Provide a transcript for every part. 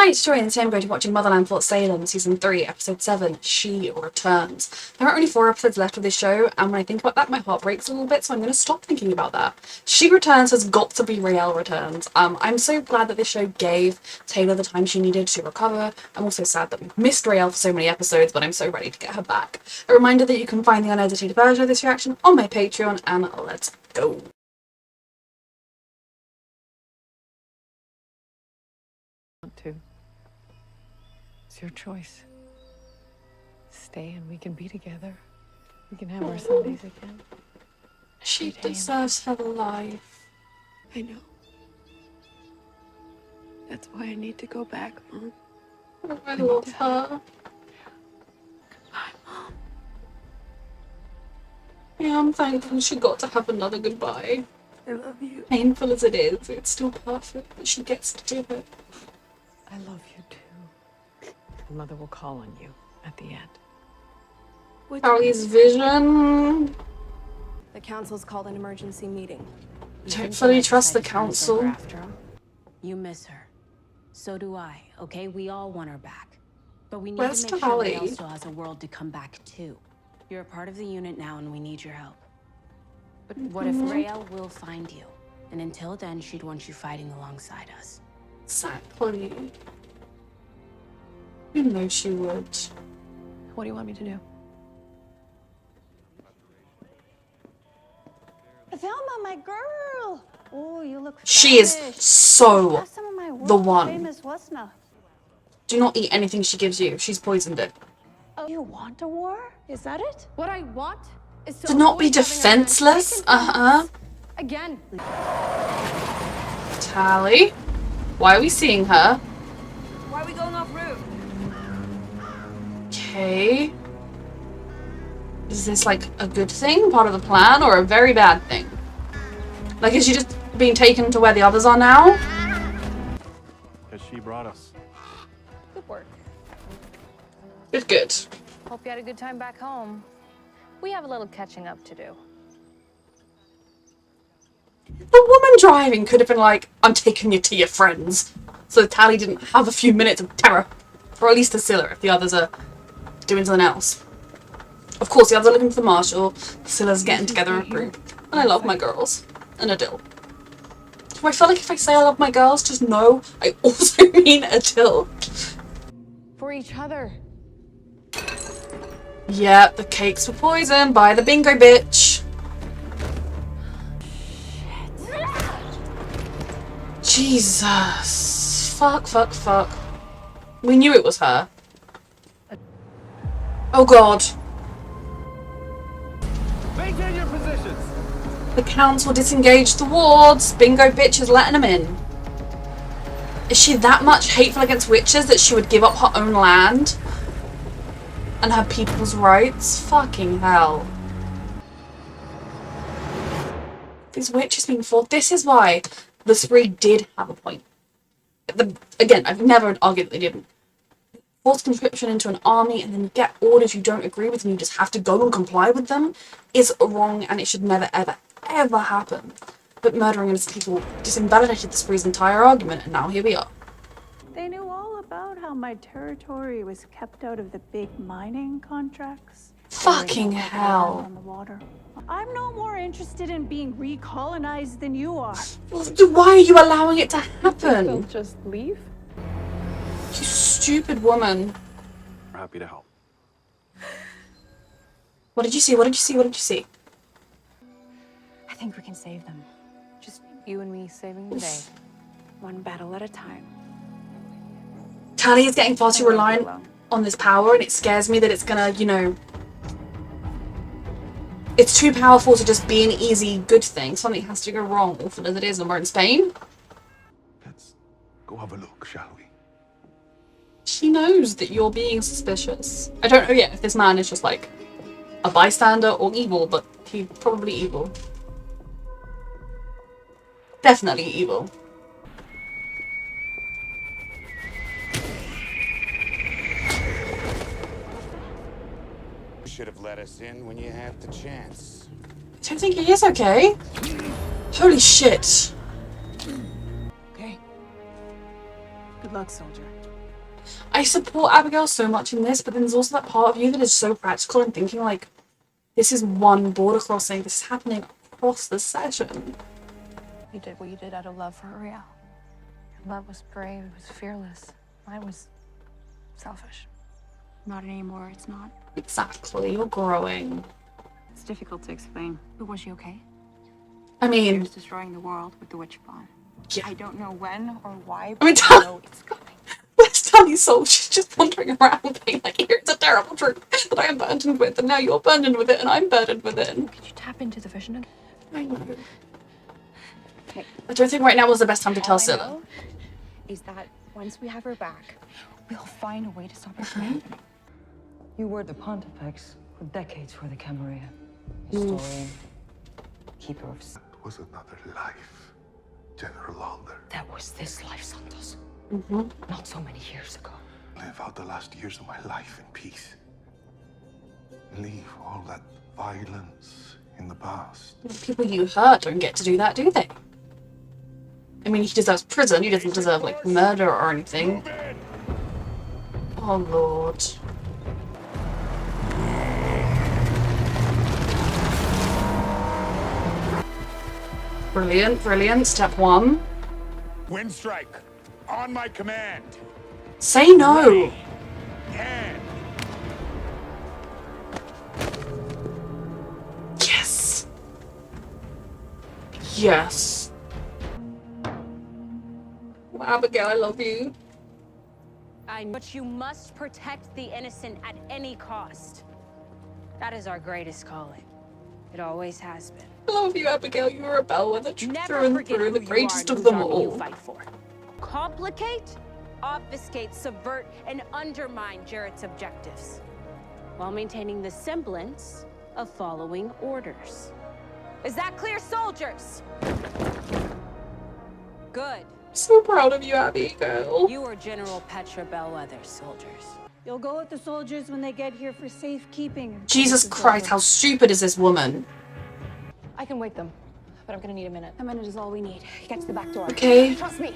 Hi, it's Joy and today I'm going to be watching Motherland for Salem, Season 3, Episode 7, She Returns. There are only 4 episodes left of this show, and when I think about that, my heart breaks a little bit, so I'm going to stop thinking about that. She Returns has got to be Raelle Returns. I'm so glad that this show gave Taylor the time she needed to recover. I'm also sad that we've missed Raelle for so many episodes, but I'm so ready to get her back. A reminder that you can find the unedited version of this reaction on my Patreon, and let's go. To. It's your choice. Stay and we can be together. We can have our Sundays again. She deserves her life. I know. That's why I need to go back, Mom. I love her. Goodbye, Mom. Yeah, I'm thankful she got to have another goodbye. I love you. Painful as it is, it's still perfect that she gets to do it. I love you too. Mother will call on you at the end. Charlie's vision. The council's called an emergency meeting. Don't fully trust the council. After all, you miss her. So do I, okay? We all want her back. But we need Where's to make Tali? sure Raelle still has a world to come back to. You're a part of the unit now and we need your help. But what if Raelle will find you? And until then, she'd want you fighting alongside us. Exactly. You know she would. What do you want me to do? Velma, my girl! Oh, you look She is famished. so Have some of my the one. world-famous wasna. Do not eat anything she gives you. She's poisoned it. Oh, you want a war? Is that it? What I want is to Do not be avoid having our defenseless. taken from us. Again. Tali. Why are we seeing her? Why are we going off route? Okay. Is this like a good thing, part of the plan, or a very bad thing? Like, is she just being taken to where the others are now? Because she brought us. Good work. Good, good. Hope you had a good time back home. We have a little catching up to do. The woman driving could have been like, I'm taking you to your friends. So Tali didn't have a few minutes of terror. Or at least Scylla, if the others are doing something else. Of course, the others are looking for the marshal. Scylla's getting together a group. And I love my girls. And Adil. Do I feel like if I say I love my girls, just know I also mean Adil? For each other. Yeah, the cakes were poisoned by the bingo bitch. Jesus. Fuck, fuck, fuck. We knew it was her. Oh god. Maintain your positions. The council disengaged the wards. Bingo bitch is letting them in. Is she that much hateful against witches that she would give up her own land? And her people's rights? Fucking hell. These witches being fought. This is why the spree did have a point. Again, I've never argued that they didn't. Force conscription into an army and then you get orders you don't agree with and you just have to go and comply with them is wrong, and it should never, ever, ever happen. But murdering innocent people just invalidated the spree's entire argument, and now here we are. They knew all about how my territory was kept out of the big mining contracts. Fucking On hell. the water. I'm no more interested in being recolonized than you are. Why are you allowing it to They'll happen? just leave? You stupid woman. We're happy to help. What did you see? What did you see? What did you see? I think we can save them. Just you and me saving the day. One battle at a time. Tali is getting far too reliant on this power, and it scares me that it's gonna, you know... It's too powerful to just be an easy good thing. Something has to go wrong, awful as it is, and we're in Spain. Let's go have a look, shall we? She knows that you're being suspicious. I don't know yet if this man is just like a bystander or evil, but he's probably evil. Definitely evil. You should have let us in when you had the chance. I don't think he is okay. Holy shit. Okay. Good luck, soldier. I support Abigail so much in this, but then there's also that part of you that is so practical and thinking like, this is one border crossing. This is happening across the session. You did what you did out of love for Ariel. Your love was brave, it was fearless. Mine was selfish. Not anymore, it's not. Exactly, you're growing. It's difficult to explain. But was she okay? I mean, She was destroying the world with the witch bomb. yeah. I don't know when or why, I but mean, I know it's coming. where's Tally's soul? She's just wandering around being like, here's a terrible truth that I am burdened with, and now you're burdened with it, and I'm burdened with it. Could you tap into the vision again? I know. I don't think right now was the best time to tell All I Scylla. know is that once we have her back, we'll find a way to stop it from happening. You were the pontifex for decades for the Camarilla. Historian, keeper of... That was another life, General Alder. That was this life, Santos. Not so many years ago. Live out the last years of my life in peace. Leave all that violence in the past. People you hurt don't get to do that, do they? I mean, he deserves prison. He doesn't deserve, like, murder or anything. Oh, Lord. Brilliant, brilliant. Step one. Wind strike. On my command. Say no. And Yes. Yes. Well, Abigail, I love you. But you must protect the innocent at any cost. That is our greatest calling. It always has been. I love you, Abigail. You're a bellwether through Never and forget through, who the you greatest are and of whose them army you all. fight for. Complicate, obfuscate, subvert, and undermine Jarrett's objectives, while maintaining the semblance of following orders. Is that clear, soldiers? Good. So proud of you, Abigail. You are General Petra Bellwether, soldiers. You'll go with the soldiers when they get here for safekeeping. Jesus Christ, how stupid is this woman? I can wake them, but I'm gonna need a minute. A minute is all we need. Get to the back door. Okay. Trust me.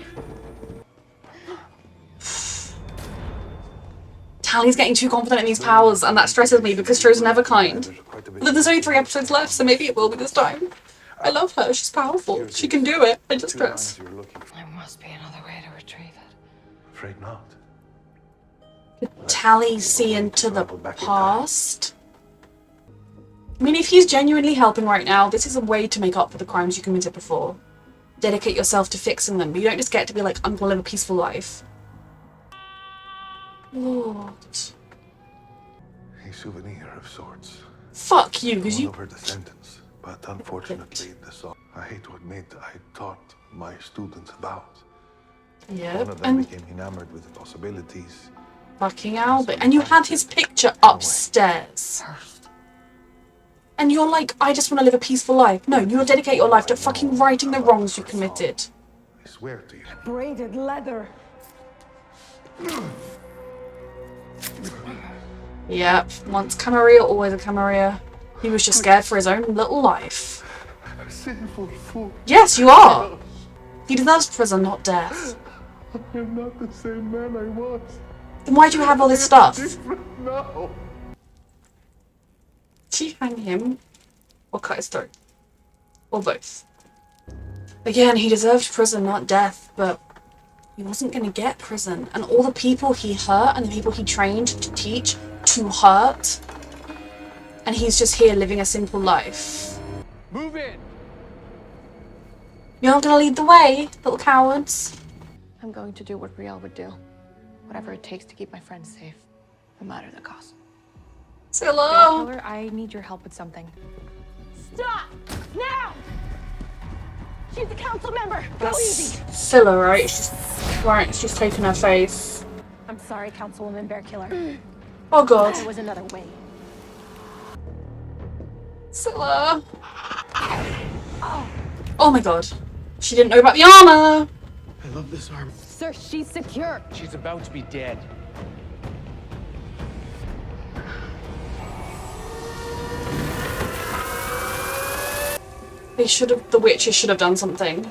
Tally's getting too confident in these powers, and that stresses me because Tro's never kind. But there's only 3 episodes left, so maybe it will be this time. I love her. She's powerful. She can do it. I just stress. You're looking for. There must be another way to retrieve it. Afraid not. Tally see into the past. I mean, if he's genuinely helping right now, this is a way to make up for the crimes you committed before. Dedicate yourself to fixing them, but you don't just get to be like, I'm gonna live a peaceful life. Lord. A souvenir of sorts. Fuck you, because One you... of her descendants, but unfortunately, I hate to admit, I taught my students about. Yep, One of them and became enamored with the possibilities. fucking Albert. And you had his picture upstairs. And you're like, I just want to live a peaceful life. No, you'll dedicate your life to fucking righting the wrongs you committed. I swear to you. Braided leather. Yep, once Camarilla, always a Camarilla. He was just scared for his own little life. A sinful fool. Yes, you are. He deserves prison, not death. I am not the same man I was. Then why do you have all this stuff? Different now. Did she hang him? Or cut his throat? Or both? Again, he deserved prison, not death, but he wasn't going to get prison. And all the people he hurt and the people he trained to teach to hurt. And he's just here living a simple life. move in. You're not going to lead the way, little cowards. I'm going to do what Riel would do. Whatever it takes to keep my friends safe, no matter the cost. Scylla! Killer, I need your help with something. Stop! Now! She's a council member. Go easy. Scylla, right? She's taking her face. I'm sorry, Councilwoman Bear Killer. Oh god. There was another way. Scylla! Oh my god. She didn't know about the armor! I love this arm. Sir, she's secure. She's about to be dead. The witches should have done something.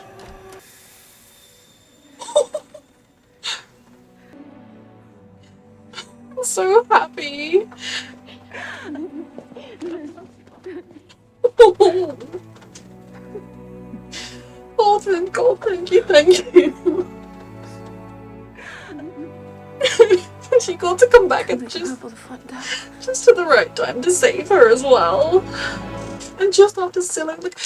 So happy. Oh, thank God, thank you. She got to come back and just at the right time to save her as well. And just after Scylla, like,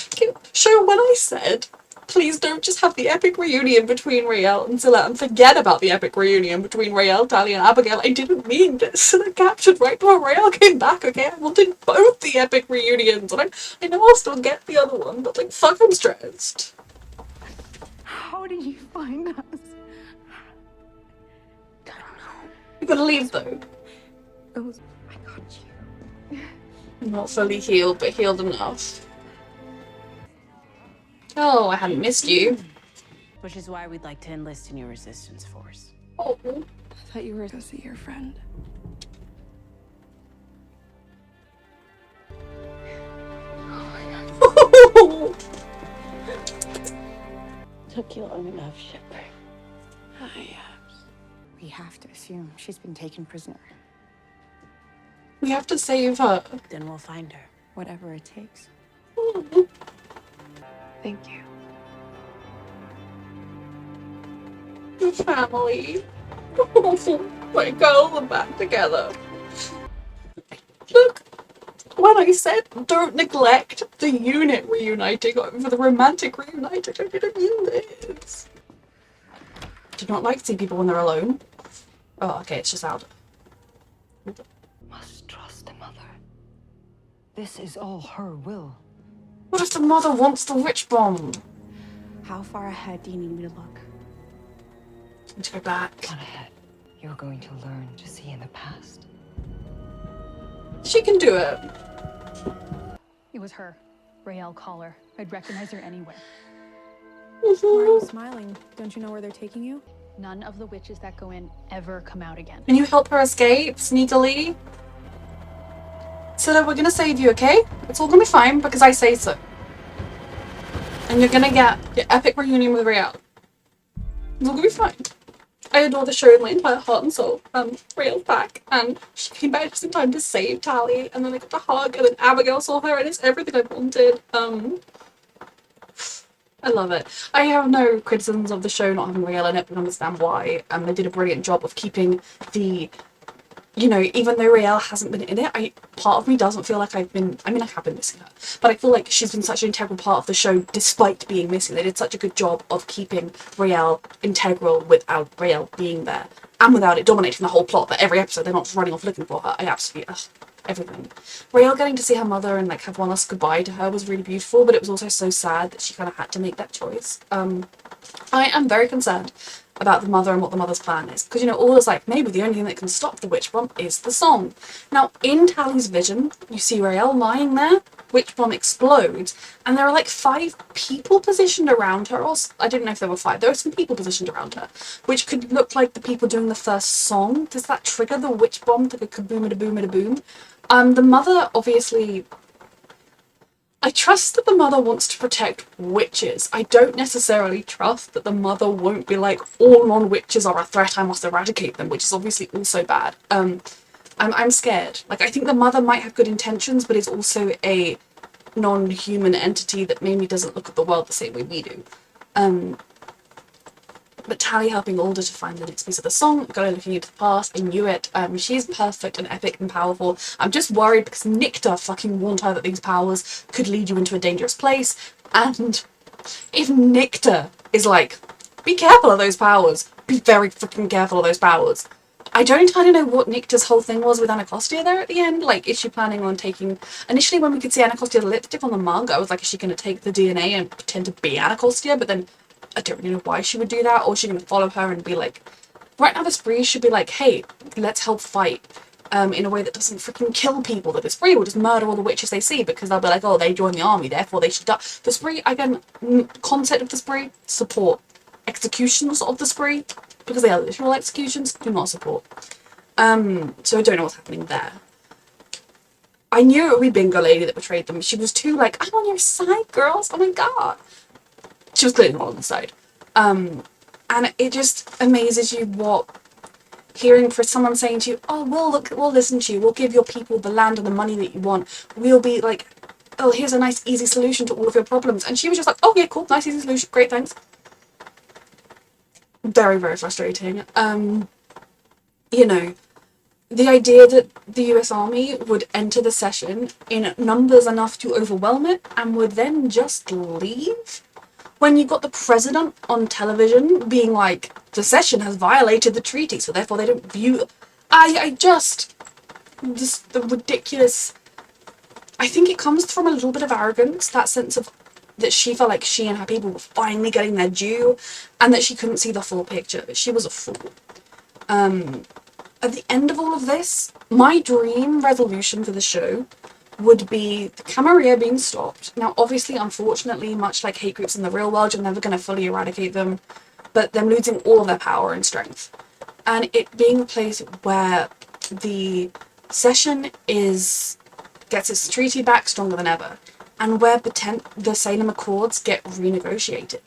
show when I said, please don't just have the epic reunion between Raelle and Scylla and forget about the epic reunion between Raelle, Tali, and Abigail. I didn't mean that Scylla captured right before Raelle came back, okay? I wanted both the epic reunions, and I know I'll still get the other one, but like, fuck, I'm stressed. How did you find us? You gotta leave though. I got you. Not fully healed, but healed enough. Oh, I hadn't missed you. Which is why we'd like to enlist in your resistance force. Oh. I thought you were to see your friend. Took you long enough, Shepard. We have to assume she's been taken prisoner. We have to save her. Then we'll find her. Whatever it takes. Thank you. Your family. Oh my God, we're back together. Look, when I said don't neglect the unit reuniting over the romantic reuniting, I didn't mean this. Do not like to see people when they're alone. Oh, okay, it's just out. Must trust the mother. This is all her will. What if the mother wants the witch bomb? How far ahead do you need me to look? I need to go back. Plan ahead. You're going to learn to see in the past. She can do it. It was her. Raelle Collar. I'd recognize her anyway. Why are you smiling? Don't you know where they're taking you? None of the witches that go in ever come out again. Can you help her escape sneakily? Scylla, we're gonna save you, okay? It's all gonna be fine because I say so. And you're gonna get your epic reunion with Raelle. It's all gonna be fine. I adore the show with my entire heart and soul. Raelle's back, and she came back just in time to save Tali, and then they got to hug, and then Abigail saw her, and it's everything I wanted. I love it. I have no criticisms of the show not having Raelle in it, but I understand why. They did a brilliant job of keeping the, you know, even though Raelle hasn't been in it, part of me doesn't feel like I have been missing her, but I feel like she's been such an integral part of the show despite being missing. They did such a good job of keeping Raelle integral without Raelle being there, and without it dominating the whole plot, that every episode they're not running off looking for her. I absolutely, everything. Raelle getting to see her mother and like have one last goodbye to her was really beautiful, but it was also so sad that she kind of had to make that choice. I am very concerned about the mother and what the mother's plan is, because, you know, all is like, maybe the only thing that can stop the witch bomb is the song. Now, in Tali's vision, you see Raelle lying there, witch bomb explodes, and there are like 5 people positioned around her, or I didn't know if there were 5, there were some people positioned around her, which could look like the people doing the first song. Does that trigger the witch bomb to go kaboom-a-da-boom-a-da-boom? The mother, obviously, I trust that the mother wants to protect witches. I don't necessarily trust that the mother won't be like, all non-witches are a threat, I must eradicate them, which is obviously also bad. I'm scared. Like, I think the mother might have good intentions, but is also a non-human entity that maybe doesn't look at the world the same way we do. But Tali helping Alder to find the next piece of the song, going looking into the past, I knew it. She's perfect and epic and powerful. I'm just worried because Nycta fucking warned her that these powers could lead you into a dangerous place. And if Nycta is like, be careful of those powers, be very freaking careful of those powers. I don't entirely know what Nycta's whole thing was with Anacostia there at the end. Like, is she planning on taking... Initially, when we could see Anacostia's lipstick on the mug, I was like, is she going to take the DNA and pretend to be Anacostia? But then I don't really know why she would do that, or is she going to follow her and be like... Right now, the Spree should be like, hey, let's help fight in a way that doesn't freaking kill people. That the Spree will just murder all the witches they see because they'll be like, oh, they joined the army, therefore they should die. The Spree, again, concept of the Spree, support. Executions of the Spree, because they are literal executions, do not support. So I don't know what's happening there. I knew it would be Bingo Lady that betrayed them. She was too like, I'm on your side, girls, oh my god. She was clearly not on the side. And it just amazes you what hearing for someone saying to you, oh, we'll listen to you, we'll give your people the land and the money that you want, we'll be like, oh, here's a nice easy solution to all of your problems. And she was just like, oh yeah, cool, nice easy solution, great, thanks. Very, very frustrating. You know, the idea that the US Army would enter the session in numbers enough to overwhelm it and would then just leave, when you got the president on television being like, the session has violated the treaty, so therefore they don't view... just the ridiculous... I think it comes from a little bit of arrogance, that sense of that she felt like she and her people were finally getting their due, and that she couldn't see the full picture. She was a fool. At the end of all of this, my dream resolution for the show would be the Camarilla being stopped. Now, obviously, unfortunately, much like hate groups in the real world, you're never going to fully eradicate them, but them losing all of their power and strength. And it being a place where the session gets its treaty back stronger than ever, and where the Salem Accords get renegotiated.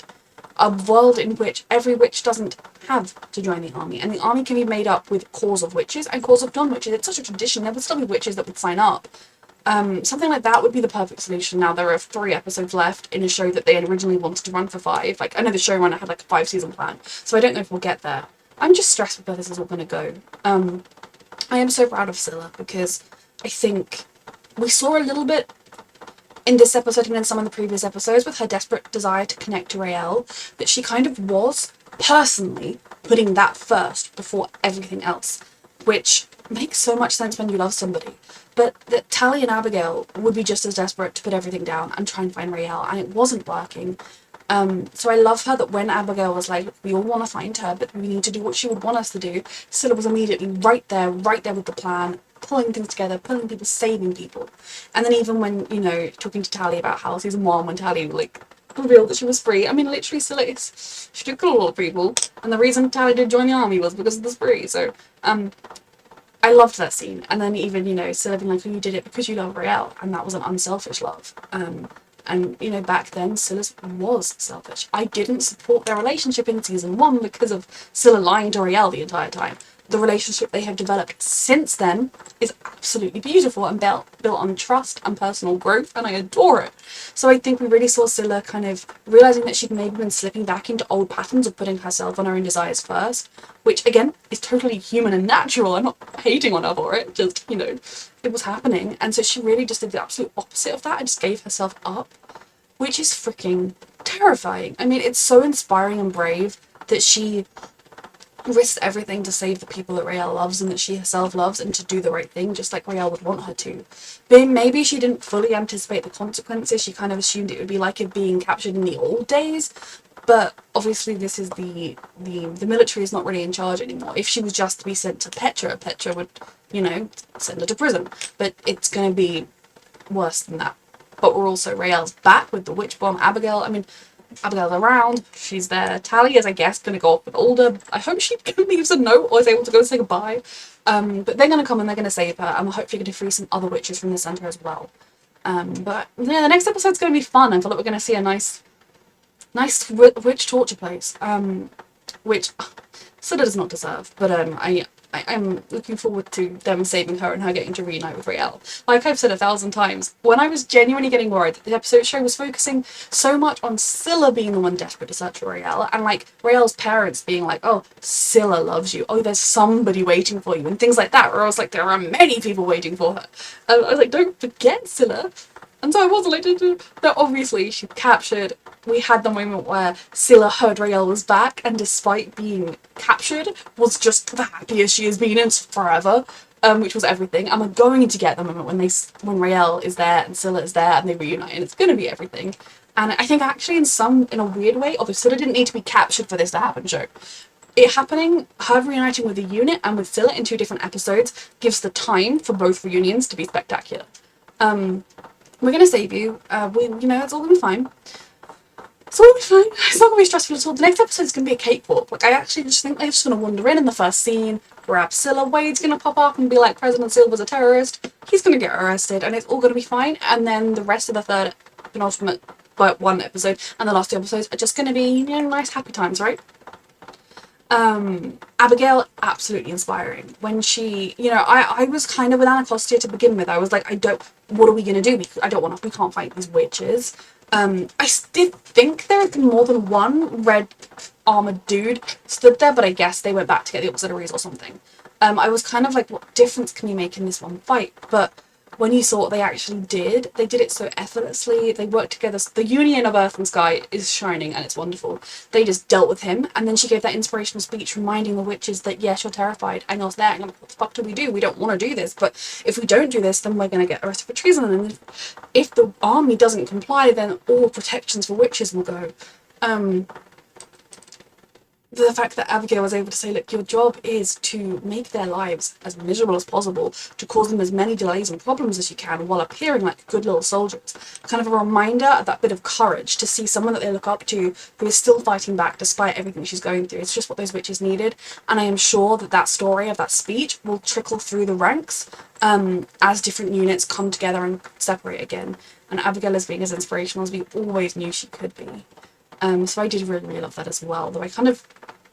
A world in which every witch doesn't have to join the army, and the army can be made up with cores of witches and cores of non-witches. It's such a tradition, there would still be witches that would sign up. Something like that would be the perfect solution. Now, there are 3 episodes left in a show that they had originally wanted to run for 5. Like, I know the showrunner had like a 5-season plan, so I don't know if we'll get there. I'm just stressed with where this is all going to go. I am so proud of Scylla, because I think we saw a little bit in this episode and in some of the previous episodes with her desperate desire to connect to Raelle, that she kind of was personally putting that first before everything else, which makes so much sense when you love somebody. But that Tally and Abigail would be just as desperate to put everything down and try and find Raelle, and it wasn't working. So I love her that when Abigail was like, we all want to find her, but we need to do what she would want us to do, Scylla was immediately right there with the plan, pulling things together, pulling people, saving people. And then even when, you know, talking to Tally about how season 1, when Tally, like, revealed that she was free, I mean, literally, Scylla she did kill a lot of people, and the reason Tally did join the army was because of the spree, so, I loved that scene. And then even, you know, Scylla being like, oh, you did it because you love Raelle, and that was an unselfish love. And, you know, back then, Scylla was selfish. I didn't support their relationship in season 1 because of Scylla lying to Raelle the entire time. The relationship they have developed since then is absolutely beautiful and built on trust and personal growth, and I adore it. So I think we really saw Scylla kind of realising that she'd maybe been slipping back into old patterns of putting herself and her own desires first, which, again, is totally human and natural. I'm not hating on her for it, just, you know, it was happening. And so she really just did the absolute opposite of that and just gave herself up, which is freaking terrifying. I mean, it's so inspiring and brave that she risked everything to save the people that Raelle loves and that she herself loves, and to do the right thing, just like Raelle would want her to. But maybe she didn't fully anticipate the consequences. She kind of assumed it would be like it being captured in the old days. But obviously this is the military is not really in charge anymore. If she was just to be sent to Petra, Petra would, you know, send her to prison. But it's going to be worse than that. But we're also, Raelle's back with the witch bomb. Abigail, I mean, Abigail's around, she's there. Tally is, I guess, going to go off with Alder. I hope she leaves a note or is able to go say goodbye. But they're going to come and they're going to save her, and we're hopefully going to free some other witches from the centre as well. But yeah, the next episode's going to be fun. I feel like we're going to see a nice witch torture place, which Scylla does not deserve, but I'm looking forward to them saving her and her getting to reunite with Raelle. Like I've said 1,000 times, when I was genuinely getting worried that the show was focusing so much on Scylla being the one desperate to search for Raelle, and like Raelle's parents being like, oh, Scylla loves you, oh, there's somebody waiting for you, and things like that, where I was like, there are many people waiting for her. I was like, don't forget Scylla. And so I wasn't like, no, obviously she captured. We had the moment where Scylla heard Raelle was back, and despite being captured, was just the happiest she has been in forever, which was everything. And we're going to get the moment when Raelle is there and Scylla is there and they reunite, and it's going to be everything. And I think actually in a weird way, although Scylla didn't need to be captured for this to happen, Joe, it happening, her reuniting with the unit and with Scylla in 2 different episodes gives the time for both reunions to be spectacular. We're going to save you. You know, it's all going to be fine. It's all going to be fine. It's not going to be stressful at all. The next episode is going to be a cakewalk. Like, I actually just think they're just going to wander in the first scene, grab Scylla, Wade's going to pop up and be like, President Silver's a terrorist. He's going to get arrested, and it's all going to be fine. And then the rest of the third penultimate, but 1 episode, and the last 2 episodes are just going to be, you know, nice happy times, right? Abigail, absolutely inspiring. When she, I was kind of with Anacostia to begin with. I was like, what are we going to do? We can't fight these witches. I did think there had been more than one red armored dude stood there, but I guess they went back to get the auxiliaries or something. I was kind of like, what difference can we make in this one fight? But when you saw what they actually did, they did it so effortlessly. They worked together. The union of Earth and Sky is shining and it's wonderful. They just dealt with him, and then she gave that inspirational speech reminding the witches that, yes, you're terrified and you're there. And I'm like, what the fuck do we do? We don't want to do this, but if we don't do this, then we're going to get arrested for treason. And if the army doesn't comply, then all protections for witches will go. The fact that Abigail was able to say, look, your job is to make their lives as miserable as possible, to cause them as many delays and problems as you can while appearing like good little soldiers. Kind of a reminder of that bit of courage to see someone that they look up to who is still fighting back despite everything she's going through. It's just what those witches needed. And I am sure that that story of that speech will trickle through the ranks as different units come together and separate again. And Abigail is being as inspirational as we always knew she could be. So I did really, really love that as well. Though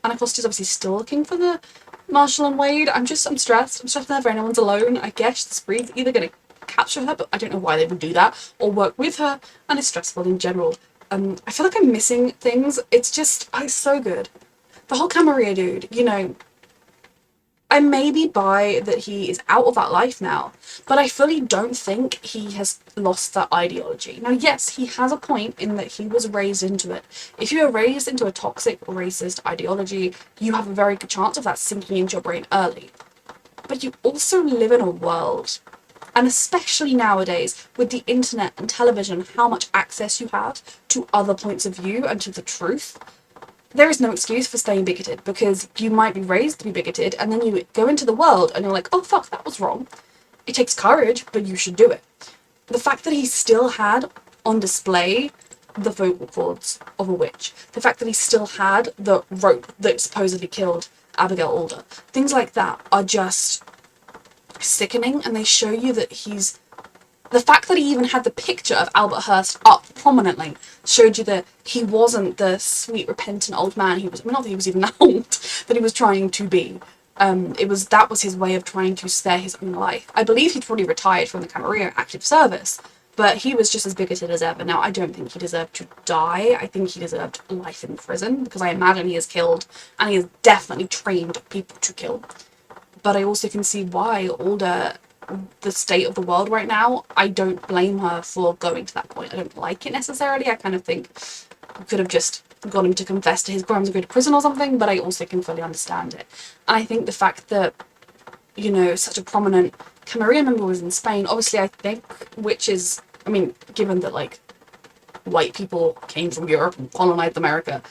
Anacostia's obviously still looking for the Marshall and Wade. I'm stressed. I'm stressed whenever anyone's alone. I guess the Spree's either going to capture her, but I don't know why they would do that, or work with her, and it's stressful in general. I feel like I'm missing things. It's so good. The whole Camarilla dude, I maybe buy that he is out of that life now, but I fully don't think he has lost that ideology. Now, yes, he has a point in that he was raised into it. If you are raised into a toxic, racist ideology, you have a very good chance of that sinking into your brain early. But you also live in a world, and especially nowadays with the internet and television, how much access you have to other points of view and to the truth. There is no excuse for staying bigoted, because you might be raised to be bigoted and then you go into the world and you're like, oh fuck, that was wrong. It takes courage, but you should do it. The fact that he still had on display the vocal cords of a witch, the fact that he still had the rope that supposedly killed Abigail Alder, things like that are just sickening, and they show you that the fact that he even had the picture of Albert Hearst up prominently showed you that he wasn't the sweet, repentant old man he was. Not that he was even that old, that he was trying to be. That was his way of trying to spare his own life. I believe he'd probably retired from the Camarilla active service, but he was just as bigoted as ever. Now, I don't think he deserved to die. I think he deserved life in prison, because I imagine he has killed, and he has definitely trained people to kill. But I also can see why Alder, the state of the world right now, I don't blame her for going to that point. I don't like it necessarily. I kind of think we could have just got him to confess to his crimes and go to prison or something, but I also can fully understand it. And I think the fact that, such a prominent Camarilla member was in Spain, obviously I think, given that, white people came from Europe and colonized America,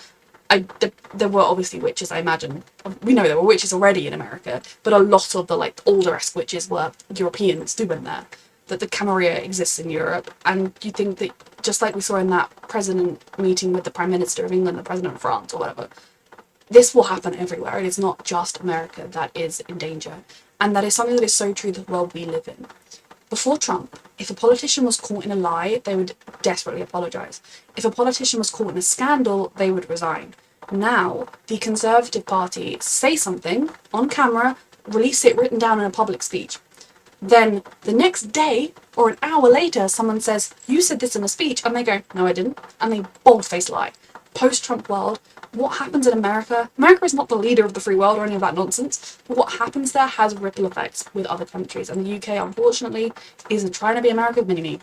there were obviously witches, I imagine. We know there were witches already in America, but a lot of the older-esque witches were Europeans doing there. That the Camarilla exists in Europe, and you think that, just like we saw in that president meeting with the Prime Minister of England, the President of France, or whatever, this will happen everywhere. It is not just America that is in danger. And that is something that is so true to the world we live in. Before Trump, if a politician was caught in a lie, they would desperately apologise. If a politician was caught in a scandal, they would resign. Now, the Conservative Party say something on camera, release it written down in a public speech. Then the next day, or an hour later, someone says, you said this in a speech, and they go, no I didn't, and they bold-faced lie. Post-Trump world, what happens in America is not the leader of the free world or any of that nonsense, but what happens there has ripple effects with other countries, and the UK, unfortunately, is trying to be America's mini-me.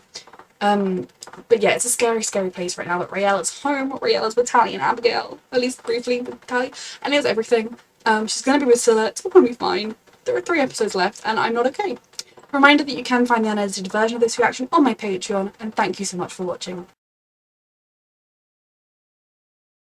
But yeah, it's a scary, scary place right now, that Raelle is home. Raelle is with Tally and Abigail, at least briefly with Tally, and here's everything. She's going to be with Scylla, it's all going to be fine. There are 3 episodes left, and I'm not okay. Reminder that you can find the unedited version of this reaction on my Patreon, and thank you so much for watching.